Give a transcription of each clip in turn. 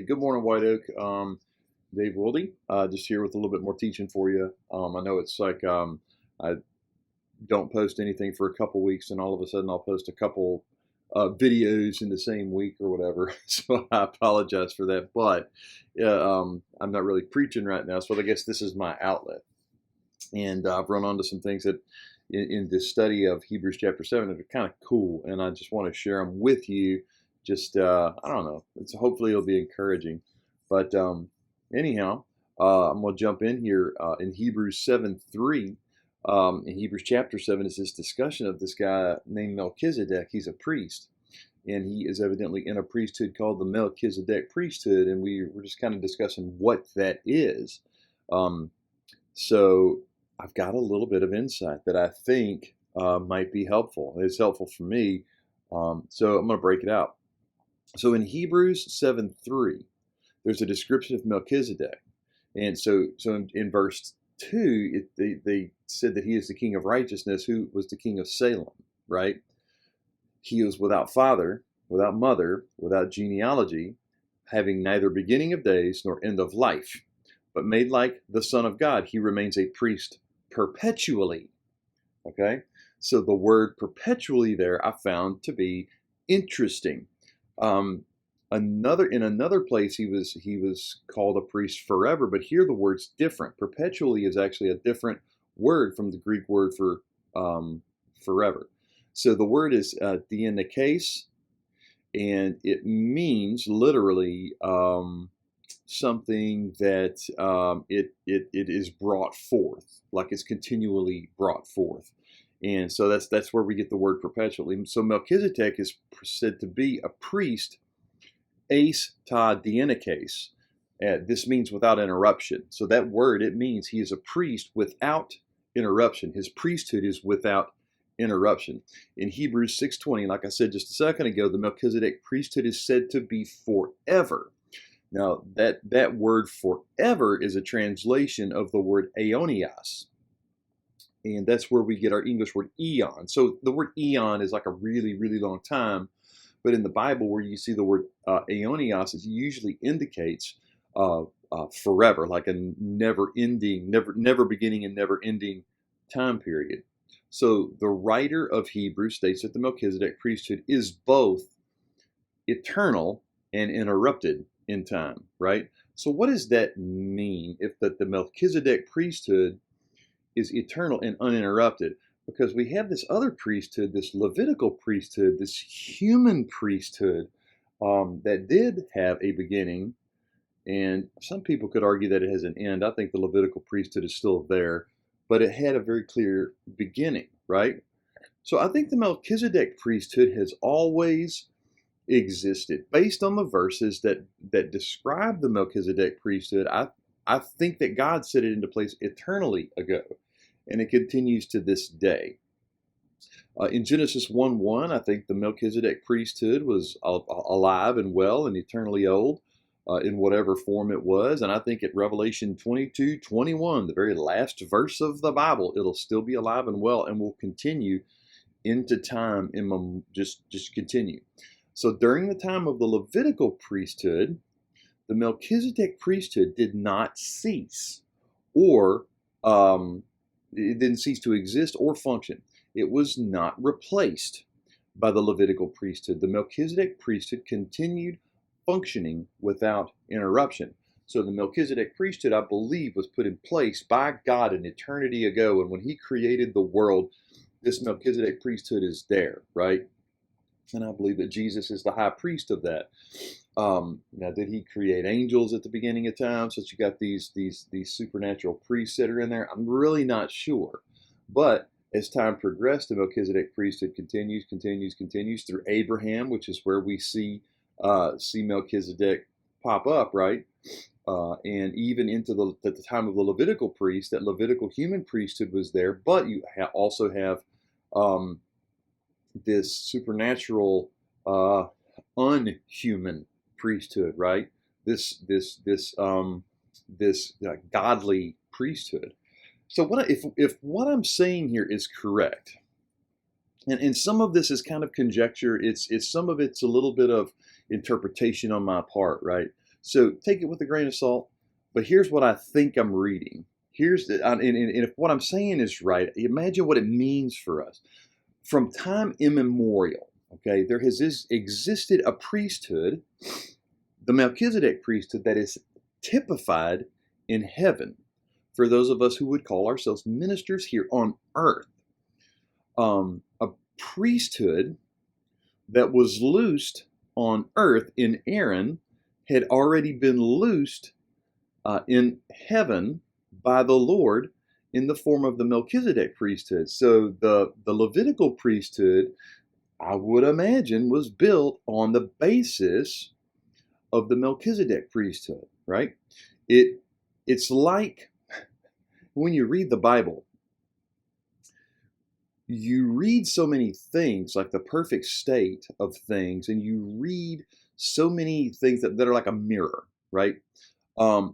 good morning, White Oak. Dave Wilde, just here with a little bit more teaching for you. I know it's like I don't post anything for a couple weeks, and all of a sudden I'll post a couple videos in the same week or whatever. So I apologize for that, but I'm not really preaching right now, so I guess this is my outlet. And I've run onto some things that in this study of Hebrews chapter 7 that are kind of cool, and I just want to share them with you. Just I don't know. Hopefully it'll be encouraging. But anyhow, I'm going to jump in here in Hebrews 7:3. In Hebrews chapter 7 is this discussion of this guy named Melchizedek. He's a priest, and he is evidently in a priesthood called the Melchizedek priesthood, and we're just kind of discussing what that is. So I've got a little bit of insight that I think might be helpful. It's helpful for me, so I'm going to break it out. So in Hebrews 7:3, there's a description of Melchizedek, and so in verse 2, they said that he is the king of righteousness, who was the king of Salem, right? He was without father, without mother, without genealogy, having neither beginning of days nor end of life, but made like the Son of God, he remains a priest perpetually. Okay, so the word perpetually there I found to be interesting. In another place he was called a priest forever, but here the word's different. Perpetually is actually a different word from the Greek word for forever. So the word is dienekes, and it means literally something that it is brought forth, like it's continually brought forth. And so that's where we get the word perpetually. So Melchizedek is said to be a priest, eis ta dienekes. This means without interruption. So that word, it means he is a priest without interruption. His priesthood is without interruption. In Hebrews 6:20, like I said just a second ago, the Melchizedek priesthood is said to be forever. Now, that word forever is a translation of the word aeonios. And that's where we get our English word eon. So the word eon is like a really, really long time. But in the Bible, where you see the word aeonios, it usually indicates forever, like a never-ending, never beginning and never-ending time period. So the writer of Hebrews states that the Melchizedek priesthood is both eternal and interrupted in time, right? So what does that mean if the Melchizedek priesthood is eternal and uninterrupted? Because we have this other priesthood, this Levitical priesthood, this human priesthood that did have a beginning, and some people could argue that it has an end. I think the Levitical priesthood is still there, but it had a very clear beginning, right? So I think the Melchizedek priesthood has always existed. Based on the verses that describe the Melchizedek priesthood, I think that God set it into place eternally ago, and it continues to this day. In Genesis 1:1, I think the Melchizedek priesthood was alive and well and eternally old in whatever form it was. And I think at Revelation 22:21, the very last verse of the Bible, it'll still be alive and well and will continue into time and just continue. So during the time of the Levitical priesthood, the Melchizedek priesthood did not cease, or it didn't cease to exist or function. It was not replaced by the Levitical priesthood. The Melchizedek priesthood continued functioning without interruption. So the Melchizedek priesthood, I believe, was put in place by God an eternity ago. And when he created the world, this Melchizedek priesthood is there, right? And I believe that Jesus is the high priest of that. Now, did he create angels at the beginning of time? So that you got these supernatural priests that are in there? I'm really not sure. But as time progressed, the Melchizedek priesthood continues through Abraham, which is where we see Melchizedek pop up, right? And even into at the time of the Levitical priest, that Levitical human priesthood was there. But you also have this supernatural, unhuman priesthood, right? This godly priesthood. So if what I'm saying here is correct, and some of this is kind of conjecture, it's some of it's a little bit of interpretation on my part, right? So take it with a grain of salt. But here's what I think I'm reading. Here's the, and if what I'm saying is right, imagine what it means for us. From time immemorial, okay, there has existed a priesthood, the Melchizedek priesthood, that is typified in heaven for those of us who would call ourselves ministers here on earth. A priesthood that was loosed on earth in Aaron had already been loosed in heaven by the Lord in the form of the Melchizedek priesthood. So the Levitical priesthood, I would imagine, was built on the basis of the Melchizedek priesthood, right? It's like when you read the Bible, you read so many things, like the perfect state of things, and you read so many things that are like a mirror, right?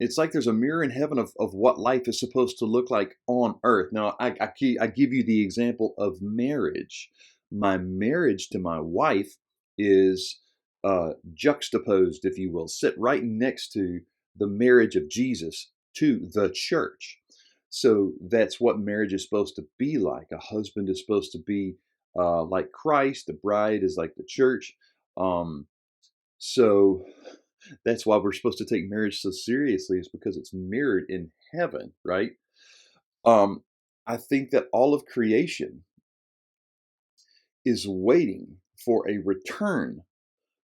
It's like there's a mirror in heaven of what life is supposed to look like on earth. Now, I give you the example of marriage. My marriage to my wife is juxtaposed, if you will, sit right next to the marriage of Jesus to the church. So that's what marriage is supposed to be like. A husband is supposed to be like Christ. The bride is like the church. Um, so that's why we're supposed to take marriage so seriously, is because it's mirrored in heaven, right? Um, I think that all of creation is waiting for a return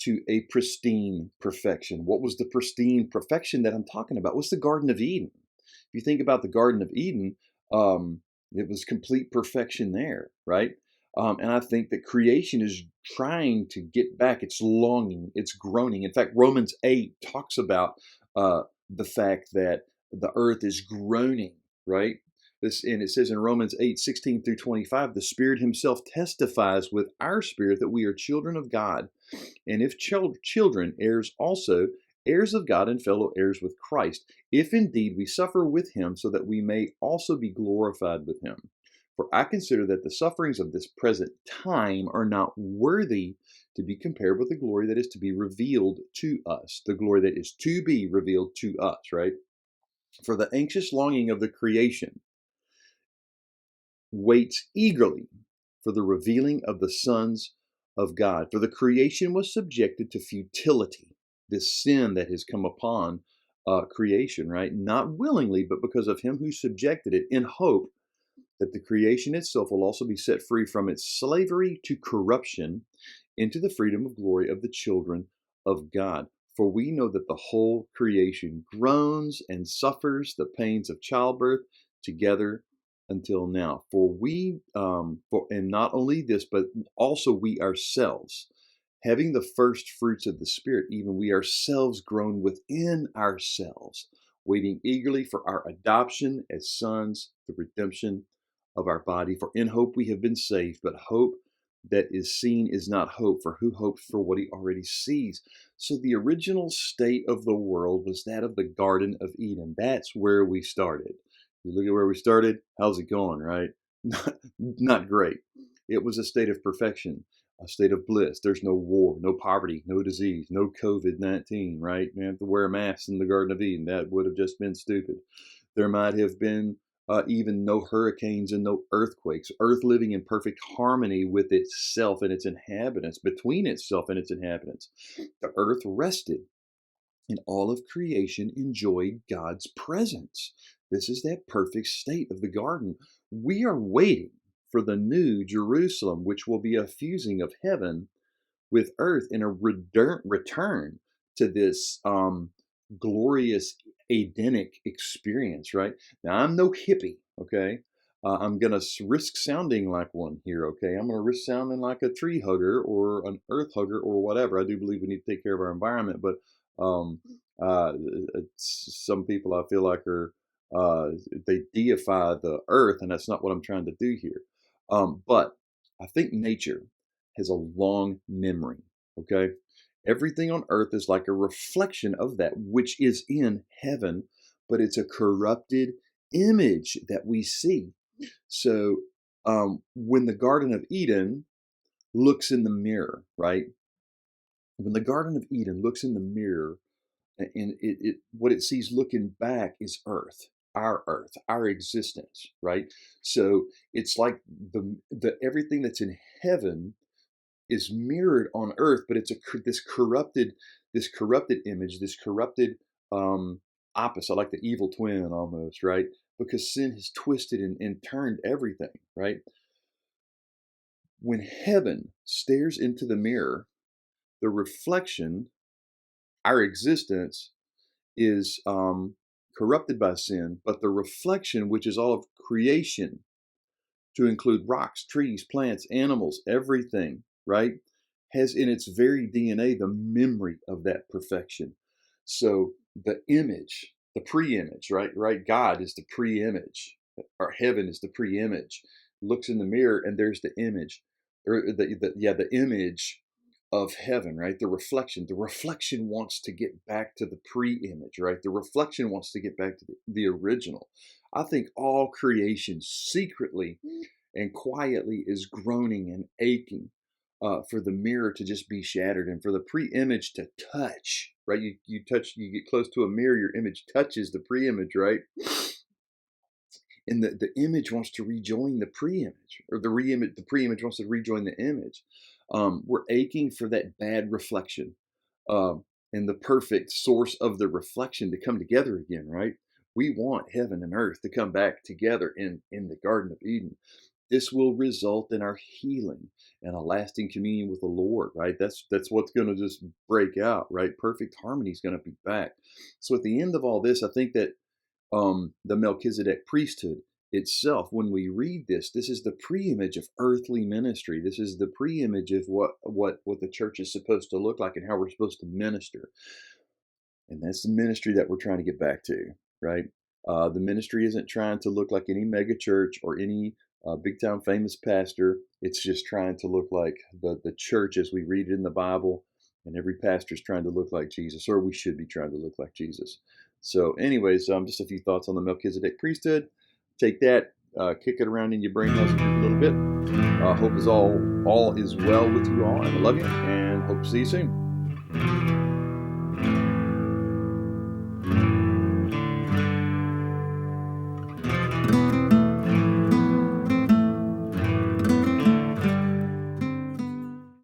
to a pristine perfection. What was the pristine perfection that I'm talking about? What's the Garden of Eden? If you think about the Garden of Eden, um, it was complete perfection there, right? And I think that creation is trying to get back. It's longing, it's groaning. In fact, Romans 8 talks about the fact that the earth is groaning, right? And it says in Romans 8:16 through 25, the Spirit Himself testifies with our spirit that we are children of God. And if children, heirs also, heirs of God and fellow heirs with Christ, if indeed we suffer with him, so that we may also be glorified with him. For I consider that the sufferings of this present time are not worthy to be compared with the glory that is to be revealed to us. The glory that is to be revealed to us, right? For the anxious longing of the creation waits eagerly for the revealing of the sons of God. For the creation was subjected to futility, this sin that has come upon creation, right? Not willingly, but because of him who subjected it, in hope that the creation itself will also be set free from its slavery to corruption into the freedom of glory of the children of God. For we know that the whole creation groans and suffers the pains of childbirth together until now. And not only this, but also we ourselves, having the first fruits of the Spirit, even we ourselves groan within ourselves, waiting eagerly for our adoption as sons, the redemption of our body. For in hope we have been saved, but hope that is seen is not hope, for who hopes for what he already sees? So the original state of the world was that of the Garden of Eden. That's where we started. You look at where we started, how's it going, right? Not great. It was a state of perfection, a state of bliss. There's no war, no poverty, no disease, no COVID-19, right? You have to wear a mask in the Garden of Eden. That would have just been stupid. There might have been even no hurricanes and no earthquakes. Earth living in perfect harmony with itself and its inhabitants, between itself and its inhabitants. The earth rested, and all of creation enjoyed God's presence. This is that perfect state of the garden. We are waiting for the new Jerusalem, which will be a fusing of heaven with earth in a return to this glorious Edenic experience, right? Now, I'm no hippie, okay? I'm going to risk sounding like one here, okay? I'm going to risk sounding like a tree hugger or an earth hugger or whatever. I do believe we need to take care of our environment, but um, some people I feel like they deify the earth, and that's not what I'm trying to do here. But I think nature has a long memory, okay? Everything on earth is like a reflection of that which is in heaven, but it's a corrupted image that we see. So when the Garden of Eden looks in the mirror, right? When the Garden of Eden looks in the mirror And what it sees looking back is earth, our existence, right? So it's like the everything that's in heaven is mirrored on earth, but it's this corrupted image, this corrupted um, opposite, like the evil twin almost, right? Because sin has twisted and turned everything, right? When heaven stares into the mirror, the reflection, our existence, is corrupted by sin, but the reflection, which is all of creation, to include rocks, trees, plants, animals, everything, right, has in its very DNA the memory of that perfection. So the image, the pre-image, right? God is the pre-image, or heaven is the pre-image. Looks in the mirror and there's the image, or the image of heaven, right? The reflection. The reflection wants to get back to the pre-image, right? The reflection wants to get back to the original. I think all creation secretly and quietly is groaning and aching for the mirror to just be shattered and for the pre-image to touch, right? You get close to a mirror, your image touches the pre-image, right? And the image wants to rejoin the pre-image, or the pre-image wants to rejoin the image. We're aching for that bad reflection and the perfect source of the reflection to come together again, right? We want heaven and earth to come back together in the Garden of Eden. This will result in our healing and a lasting communion with the Lord, right? That's what's going to just break out, right? Perfect harmony is going to be back. So at the end of all this, I think that the Melchizedek priesthood itself, when we read this, this is the pre-image of earthly ministry. This is the pre-image of what the church is supposed to look like and how we're supposed to minister. And that's the ministry that we're trying to get back to, right? The ministry isn't trying to look like any mega church or any big time famous pastor. It's just trying to look like the church as we read it in the Bible. And every pastor is trying to look like Jesus, or we should be trying to look like Jesus. So, anyways, just a few thoughts on the Melchizedek priesthood. Take that, kick it around in your brain house a little bit. Hope is all is well with you all, and I love you, and hope to see you soon.